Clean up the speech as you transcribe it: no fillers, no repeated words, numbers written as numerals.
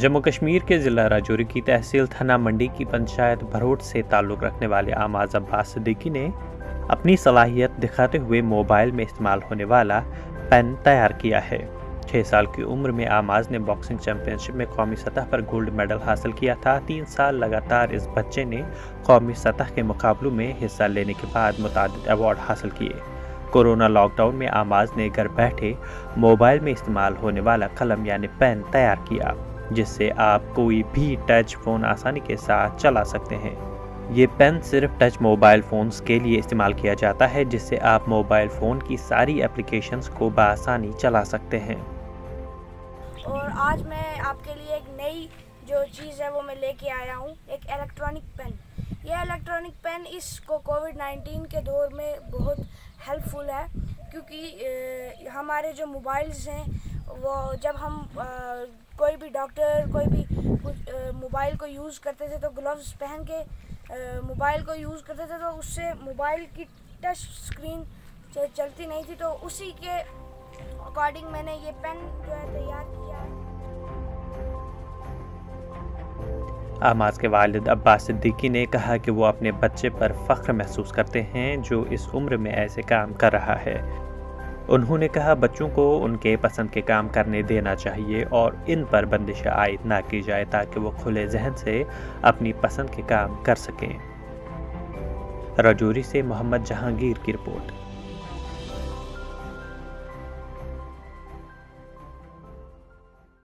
जम्मू कश्मीर के ज़िला राजौरी की तहसील थना मंडी की पंचायत भरोट से ताल्लुक़ रखने वाले आमाज अब्बास सिद्दीकी ने अपनी सलाहियत दिखाते हुए मोबाइल में इस्तेमाल होने वाला पेन तैयार किया है। 6 साल की उम्र में आमाज ने बॉक्सिंग चैंपियनशिप में कौमी सतह पर गोल्ड मेडल हासिल किया था। 3 साल लगातार इस बच्चे ने कौमी सतह के मुकाबलों में हिस्सा लेने के बाद मुतादिद अवार्ड हासिल किए। कोरोना लॉकडाउन में आमाज ने घर बैठे मोबाइल में इस्तेमाल होने वाला कलम यानी पेन तैयार किया, जिससे आप कोई भी टच फ़ोन आसानी के साथ चला सकते हैं। ये पेन सिर्फ टच मोबाइल फ़ोन्स के लिए इस्तेमाल किया जाता है, जिससे आप मोबाइल फ़ोन की सारी एप्लीकेशंस को बआसानी चला सकते हैं। और आज मैं आपके लिए एक नई जो चीज़ है वो मैं लेके आया हूँ, एक इलेक्ट्रॉनिक पेन। यह इलेक्ट्रॉनिक पेन इसको कोविड-19 के दौर में बहुत हेल्पफुल है, क्योंकि हमारे जो मोबाइल्स हैं वो जब हम कोई भी डॉक्टर कोई भी मोबाइल को यूज़ करते थे तो ग्लव्स पहन के मोबाइल को यूज़ करते थे, तो उससे मोबाइल की टच स्क्रीन चलती नहीं थी। तो उसी के अकॉर्डिंग मैंने ये पेन जो है तैयार किया है। आमाज के वालिद अब्बास सिद्दीकी ने कहा कि वो अपने बच्चे पर फ़ख्र महसूस करते हैं जो इस उम्र में ऐसे काम कर रहा है। उन्होंने कहा बच्चों को उनके पसंद के काम करने देना चाहिए और इन पर बंदिश आयद ना की जाए ताकि वो खुले जहन से अपनी पसंद के काम कर सकें। राजौरी से मोहम्मद जहांगीर की रिपोर्ट।